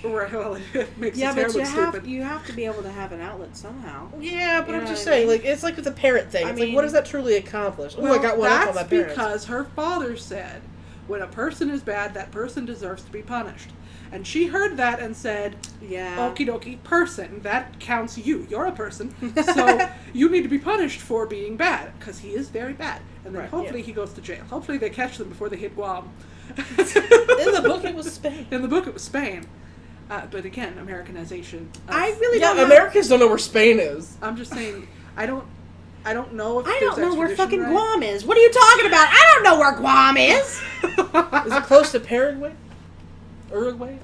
S2: Right, well, it makes
S3: yeah,
S2: his hair
S3: but
S2: look stupid.
S3: you have to be able to have an outlet somehow.
S1: Yeah, but
S3: You
S1: I'm
S3: know
S1: just
S3: what I
S1: saying,
S3: mean?
S1: like, it's like with the parent thing.
S3: I
S1: It's like,
S3: mean-
S1: what does that truly accomplish? Oh,
S2: Well,
S1: I got one up on
S2: that's
S1: my parents.
S2: because her father said, when a person is bad, that person deserves to be punished. And she heard that and said,
S3: Yeah.
S2: okie dokie, person, that counts you. You're a person. So you need to be punished for being bad, because he is very bad. And then
S1: Right,
S2: hopefully he goes to jail. Hopefully they catch them before they hit Guam.
S1: In the book, it was Spain.
S2: In the book, it was Spain. But again, Americanization.
S3: I really
S1: Yeah,
S3: don't know.
S1: Americans don't know where Spain is.
S2: I'm just saying, I don't know if
S3: I
S2: there's
S3: don't know where
S2: extradition
S3: fucking
S2: right.
S3: Guam is. What are you talking about? I don't know where Guam is.
S1: Is it close to Paraguay? Uruguay?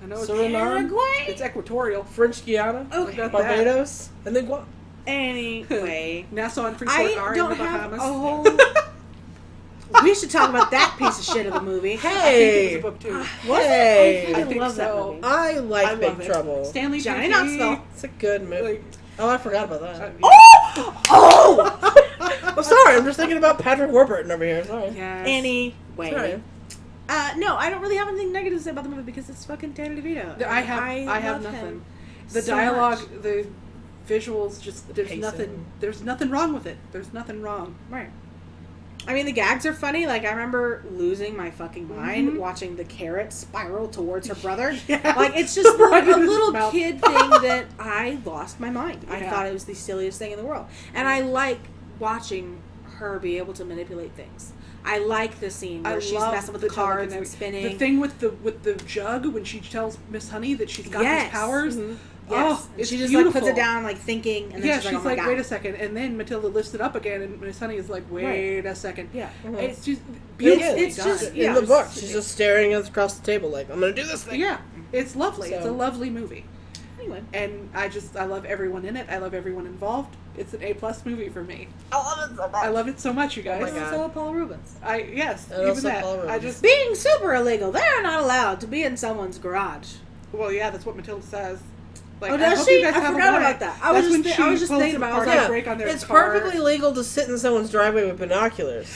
S2: I know it's,
S1: Suriname?
S3: Paraguay?
S2: it's equatorial.
S1: French Guiana?
S3: Okay.
S2: got that.
S1: Barbados? And then Guam.
S3: Anyway,
S2: Nassau and Freeport
S3: I
S2: are in
S3: don't
S2: the
S3: have
S2: Bahamas.
S3: a whole. We should talk about that piece of shit of a movie.
S2: I think it
S1: Hey!
S2: was a book too.
S3: Was
S1: Hey!
S3: it? I
S2: I
S3: fucking
S2: think
S3: love that
S2: so.
S3: movie.
S1: I like
S2: I
S1: Big
S2: love it.
S1: Trouble.
S2: Stanley
S3: Johnny
S2: Tucci.
S3: Knoxville.
S1: It's a good movie.
S2: Like,
S1: Oh, I forgot about that.
S3: Oh! Oh!
S1: I'm sorry, I'm just thinking about Patrick Warburton over here. Sorry.
S2: yes.
S3: Anyway.
S1: Sorry.
S3: No, I don't really have anything negative to say about the movie because it's fucking Danny DeVito.
S2: I have
S3: love
S2: nothing.
S3: him
S2: The
S3: so
S2: dialogue,
S3: much.
S2: the visuals, just there's
S1: pacing.
S2: nothing wrong with it. There's nothing wrong.
S3: Right. I mean, the gags are funny. Like, I remember losing my fucking mind
S2: Mhm.
S3: watching the carrot spiral towards her brother.
S2: Yeah.
S3: Like, it's just
S2: Right
S3: like a
S2: in his
S3: little
S2: mouth.
S3: kid thing that I lost my mind. I
S2: Yeah.
S3: thought it was the silliest thing in the world. And I like watching her be able to manipulate things. I like the scene where she's
S2: love
S3: messing with the cards and
S2: telekinetic-
S3: spinning.
S2: The thing with the jug when she tells Miss Honey that she's got
S3: Yes.
S2: these powers.
S1: Mhm.
S3: Yes.
S2: Oh,
S3: and
S2: it's
S3: she just
S2: beautiful.
S3: like puts it down, like thinking, and then
S2: Yeah,
S3: she's like, "Oh my god!"
S2: wait a second, and then Matilda lifts it up again, and Miss Honey is like, wait a second.
S3: Yeah.
S1: Mhm.
S2: It's just
S1: It's
S2: beautifully done.
S3: just-
S1: in
S3: yeah,
S1: the book.
S3: it's-
S1: She's just staring across the table like, I'm going to do this thing.
S2: Yeah, it's lovely. It's a
S1: So-
S2: lovely movie,
S3: Anyway,
S2: and I love everyone in it. I love everyone involved. It's an A+ movie for me.
S1: I love it so much.
S2: I love it so much, you guys.
S1: my God.
S3: so Paul Rubens.
S2: Yes,
S1: And
S2: even
S1: also
S2: that.
S1: Paul
S2: I
S1: Rubens.
S2: just
S3: Being super illegal. They're not allowed to be in someone's garage.
S2: well, yeah, that's what Matilda says. Like,
S3: Oh,
S2: I
S3: does
S2: hope
S3: she?
S2: you guys
S3: I
S2: have a
S3: forgot
S2: blind.
S3: about that. I was
S2: That's when
S3: just
S2: she
S3: pulls
S2: thinking
S3: them
S2: about
S3: apart.
S2: it.
S1: Yeah,
S2: Break on their
S1: it's
S2: car.
S1: perfectly legal to sit in someone's driveway with binoculars.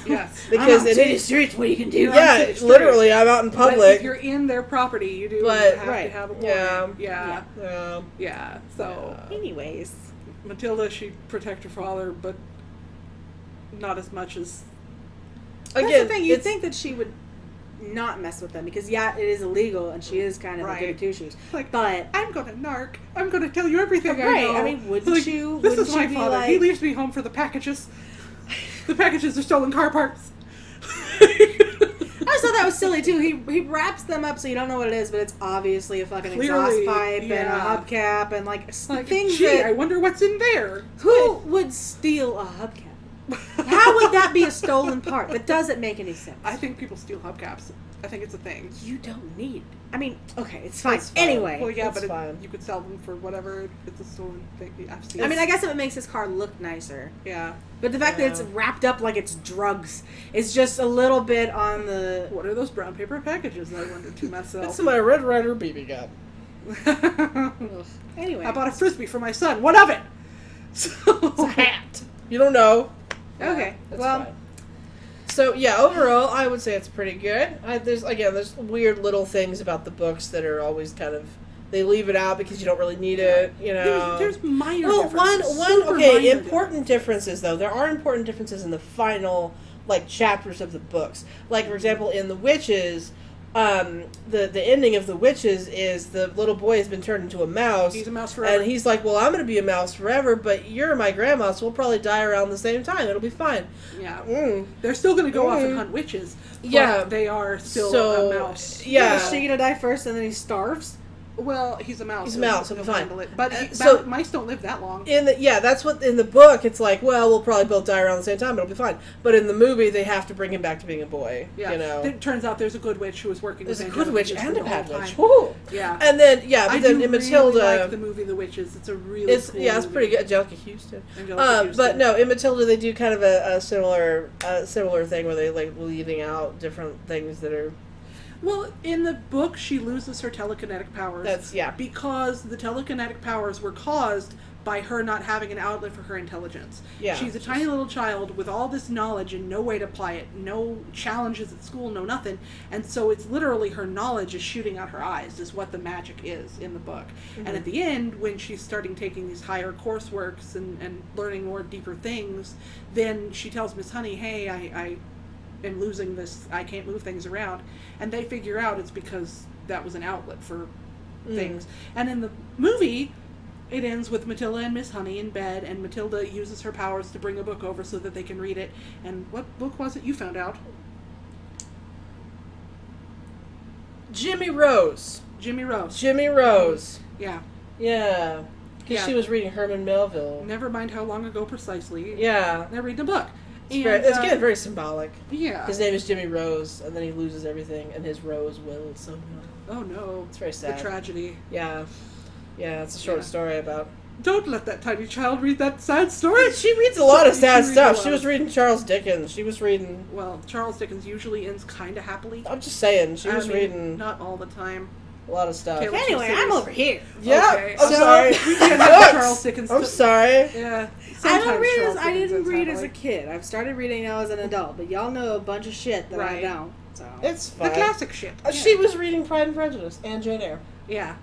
S2: Yes.
S1: Because
S3: I'm out
S1: it
S3: city
S1: is.
S3: streets. What you can do?
S2: You're on
S1: Yeah,
S2: city street.
S1: literally, I'm out in
S2: But
S1: public.
S2: if you're in their property, you do
S1: But-
S2: have
S3: right.
S2: to have a
S1: Yeah.
S2: warrant. Yeah.
S1: Yeah.
S2: So
S3: Anyways,
S2: Matilda, she'd protect her father, but not as much as
S3: that's
S1: Again,
S3: the thing. You'd
S1: it's-
S3: think that she would not mess with them because it is illegal and she is kind of a goody two shoes.
S2: Like,
S3: but
S2: I'm gonna narc. I'm gonna tell you everything I know.
S3: I mean, wouldn't you?
S2: This
S3: wouldn't
S2: is my
S3: you be
S2: father.
S3: like,
S2: He leaves me home for the packages. The packages are stolen car parts.
S3: I just thought that was silly too. He wraps them up so you don't know what it is, but it's obviously a fucking exhaust pipe and a hubcap and like things
S2: I wonder what's in there.
S3: Who would steal a hubcap? How would that be a stolen part? That doesn't make any sense.
S2: I think people steal hubcaps. I think it's a thing.
S3: You don't need. I mean, okay, it's fine.
S1: It's fine.
S3: Anyway.
S2: Well, yeah,
S1: it's
S2: but
S1: fine.
S2: you could sell them for whatever. It's a stolen thing. I've seen.
S3: I mean, I guess if it makes his car look nicer.
S2: Yeah.
S3: But the fact that it's wrapped up like it's drugs is just a little bit on the...
S2: What are those brown paper packages? I wondered to myself.
S1: It's my Red Ryder BB gun.
S3: Anyway.
S2: I bought a Frisbee for my son. What of it? So,
S1: It's a hat. You don't know.
S3: Okay.
S1: That's
S3: Well...
S1: fine. So yeah, overall, I would say it's pretty good. There's weird little things about the books that are always kind of, they leave it out because you don't really need it. You know,
S2: there's minor.
S1: well,
S2: differences.
S1: one
S2: Super
S1: okay,
S2: minor
S1: important differences though. There are important differences in the final chapters of the books. Like for example, in the Witches. The ending of the Witches is the little boy has been turned into a mouse.
S2: He's a mouse forever.
S1: And he's like, well, I'm going to be a mouse forever, but you're my grandma, so we'll probably die around the same time. It'll be fine.
S2: Yeah. They're still going to go off and hunt witches. But
S1: Yeah.
S2: they are still a mouse.
S1: Yeah.
S3: Is she going to die first and then he starves?
S2: Well, he's a mouse.
S1: He's a mouse,
S2: He'll
S1: it'll be fine.
S2: handle it. But
S1: so-
S2: mice don't live that long.
S1: That's what in the book it's like. Well, we'll probably both die around the same time. It'll be fine. But in the movie, they have to bring him back to being a boy.
S2: Yeah.
S1: You know,
S2: It turns out there's a good witch who was working
S1: there's a
S2: with
S1: good witch
S2: angelic
S1: and a
S2: witches
S1: bad
S2: the
S1: witch.
S2: whole time.
S1: Woo.
S2: Yeah.
S1: And then but then
S2: do
S1: in Matilda,
S2: really like the movie The Witches. It's a really cool
S1: it's
S2: movie.
S1: pretty good. Angelica Houston.
S2: Angelica Houston.
S1: But no, in Matilda they do kind of a similar thing where they leaving out different things that are.
S2: Well, in the book, she loses her telekinetic powers. Because the telekinetic powers were caused by her not having an outlet for her intelligence.
S1: Yeah.
S2: She's a tiny little child with all this knowledge and no way to apply it, no challenges at school, no nothing. And so it's literally her knowledge is shooting out her eyes, is what the magic is in the book. Mm-hmm. And at the end, when she's starting taking these higher courseworks and learning more deeper things, then she tells Miss Honey, hey, I am losing this, I can't move things around. And they figure out it's because that was an outlet for things. And in the movie, it ends with Matilda and Miss Honey in bed, and Matilda uses her powers to bring a book over so that they can read it. And what book was it you found out?
S1: Jimmy Rose.
S2: Jimmy Rose.
S1: Jimmy Rose.
S2: Yeah.
S1: Yeah. Because she was reading Herman Melville.
S2: Never mind how long ago precisely.
S1: Yeah.
S2: They're reading a book.
S1: It's getting very symbolic.
S2: Yeah.
S1: His name is Jimmy Rose, and then he loses everything, and his rose will somehow.
S2: Oh no.
S1: It's very sad.
S2: The tragedy.
S1: Yeah. Yeah, it's a short story about...
S2: Don't let that tiny child read that sad story.
S1: She reads a lot of sad stuff. She was reading Charles Dickens. She was reading...
S2: Well, Charles Dickens usually ends kind of happily.
S1: I'm just saying. She was reading...
S2: Not all the time.
S1: A lot of stuff.
S3: Okay, anyway, I'm over here.
S1: Yeah,
S2: okay.
S1: I'm sorry.
S2: We can't have Charles Dickens.
S1: I'm sorry.
S2: Yeah.
S3: I don't read as I didn't read as a kid. I've started reading now as an adult, but y'all know a bunch of shit that I don't. So
S1: it's fine.
S2: The classic shit.
S1: She was reading Pride and Prejudice and Jane Eyre.
S2: Yeah,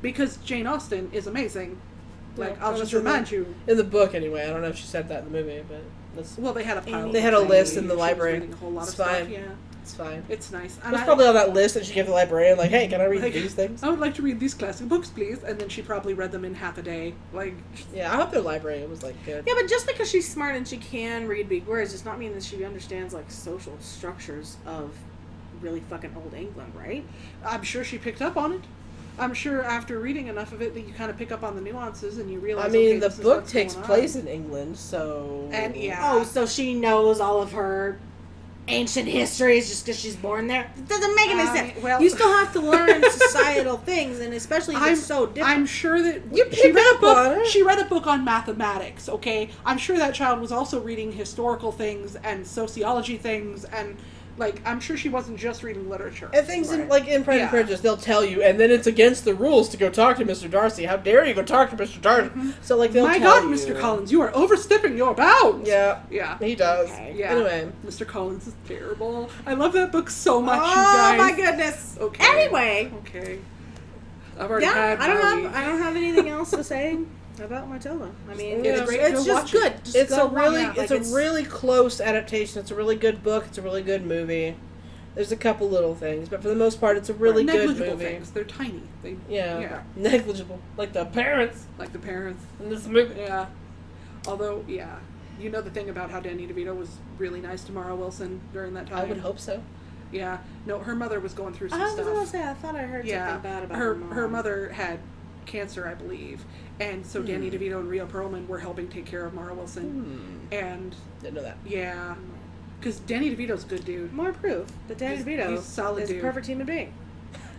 S2: because Jane Austen is amazing. Like,
S1: Yeah,
S2: I'll just remind you.
S1: In the book, anyway. I don't know if she said that in the movie, but that's...
S2: Well, they had a pile.
S1: They had a list in the
S2: She was
S1: library.
S2: reading a whole lot
S1: It's
S2: of stuff.
S1: fine.
S2: Yeah,
S1: it's fine.
S2: It's nice.
S1: It was probably on that list that she gave the librarian, like, hey, can I read these things?
S2: I would like to read these classic books, please. And then she probably read them in half a day. Like,
S1: yeah, I hope their library was, like, good.
S3: Yeah, but just because she's smart and she can read big words does not mean that she understands, like, social structures of really fucking old England, right?
S2: I'm sure she picked up on it. I'm sure after reading enough of it that you kind of pick up on the nuances and you realize.
S1: I mean,
S2: okay,
S1: the book takes place in England, so.
S2: And yeah.
S3: Oh, so she knows all of her ancient histories just because she's born there? It doesn't make any sense.
S2: Well,
S3: you still have to learn societal things, and especially if it's so different.
S2: I'm sure that
S1: she read a book.
S2: She read a book on mathematics. Okay, I'm sure that child was also reading historical things and sociology things and. Like, I'm sure she wasn't just reading literature.
S1: And things in Pride and Prejudice, they'll tell you, and then it's against the rules to go talk to Mr. Darcy. How dare you go talk to Mr. Darcy? Mm-hmm. So, like, they'll tell you.
S2: My God, Mr. Collins, you are overstepping your bounds.
S1: Yeah.
S2: Yeah.
S1: He does.
S3: Okay.
S2: Yeah.
S1: Anyway.
S2: Mr. Collins is terrible. I love that book so much, you
S3: Oh,
S2: guys.
S3: my goodness.
S2: Okay.
S3: Anyway.
S2: Okay. I've already had
S3: I
S2: my week.
S3: don't have anything else to say about Matilda. I mean,
S2: Yeah.
S3: it's just good.
S1: It's a really close adaptation. It's a really good book. It's a really good movie. There's a couple little things, but for the most part, it's a really good
S2: negligible
S1: movie.
S2: things. They're tiny.
S1: Yeah, negligible, like the parents
S2: like the parents
S1: in this movie.
S2: Yeah. Although, yeah, you know the thing about how Danny DeVito was really nice to Mara Wilson during that time.
S1: I would hope so.
S2: Yeah. No, her mother was going through some
S3: I was
S2: stuff.
S3: going to say, I thought I heard something bad about her mom.
S2: Her mother had cancer, I believe, and so Danny DeVito and Rhea Perlman were helping take care of Mara Wilson. And
S1: didn't know that.
S2: yeah, because Danny DeVito's a good dude.
S3: More proof that Danny DeVito
S2: he's a solid
S3: is
S2: dude.
S3: a perfect human being.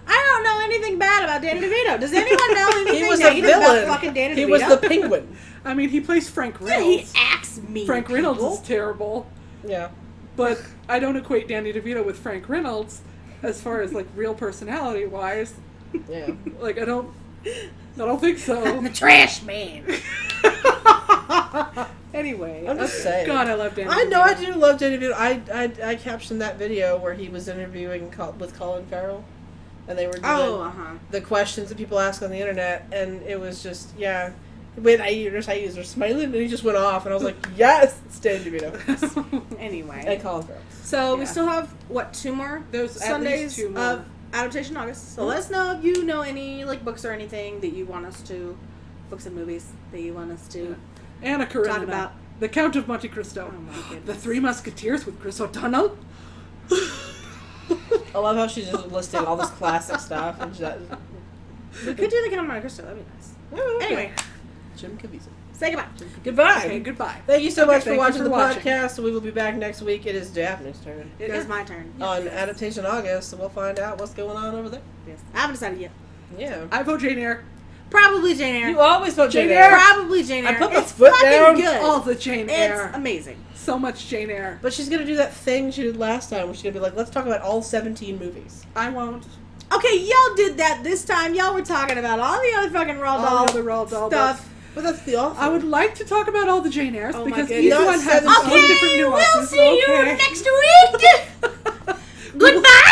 S3: I don't know anything bad about Danny DeVito. Does anyone know anything
S1: He was a
S3: negative
S1: villain.
S3: about fucking Danny DeVito?
S1: He was the penguin.
S2: I mean, he plays Frank
S3: Yeah,
S2: Reynolds.
S3: he acts mean.
S2: Frank Reynolds
S3: people.
S2: is terrible,
S1: Yeah.
S2: but I don't equate Danny DeVito with Frank Reynolds as far as like real personality wise.
S1: Yeah.
S2: Like I don't think so.
S3: I'm the trash man.
S2: Anyway,
S1: I'm just saying.
S2: God, I love Danny.
S1: I know I
S2: DeVito.
S1: do love Danny DeVito. I captioned that video where he was interviewing with Colin Farrell, and they were doing the questions that people ask on the internet, and it was just When I was smiling, and he just went off, and I was like, yes, it's Danny DeVito.
S3: Anyway.
S1: And Colin Farrell.
S3: So we
S2: Yeah.
S3: still have, 2 more
S2: There's at
S3: Sundays
S2: least 2 more.
S3: of Adaptation August. So let us know if you know any books or anything that you want us to, books and movies that you want us to
S2: Anna Karenina.
S3: talk about.
S2: The Count of Monte Cristo.
S3: Oh my goodness.
S2: The Three Musketeers with Chris O'Donnell.
S1: I love how she's just listing all this classic stuff. And just,
S3: We could do the Count of Monte Cristo. That'd be nice. Anyway,
S1: Jim Caviezel.
S3: say goodbye.
S1: Goodbye.
S2: Okay, goodbye.
S1: Thank you so much for
S2: thank you
S1: watching
S2: for
S1: the
S2: watching.
S1: podcast. We will be back next week. It is Daphne's turn.
S3: It is my turn.
S1: On Adaptation August, so we'll find out what's going on over there.
S3: Yes. I haven't decided yet.
S1: Yeah.
S2: I vote Jane Eyre.
S3: Probably Jane Eyre.
S1: You always vote Jane
S2: Jane
S1: Eyre.
S3: Probably Jane Eyre.
S1: I put my
S3: It's
S1: foot
S3: fucking
S1: down.
S3: good.
S2: All the Jane Eyre.
S3: It's amazing.
S2: So much Jane Eyre.
S1: But she's going to do that thing she did last time where she's going to be like, let's talk about all 17 movies.
S2: I won't.
S3: Okay, y'all did that this time. Y'all were talking about all the other fucking Roald
S2: All
S3: Dahl
S2: the other Roald Dahl
S3: stuff.
S1: But that's the author.
S2: I would like to talk about all the Jane Eyres
S3: Oh my
S2: because
S3: goodness.
S2: each
S1: Not
S2: one has its
S1: 17.
S2: own different nuances.
S3: We'll see you
S2: Okay.
S3: next week. Goodbye.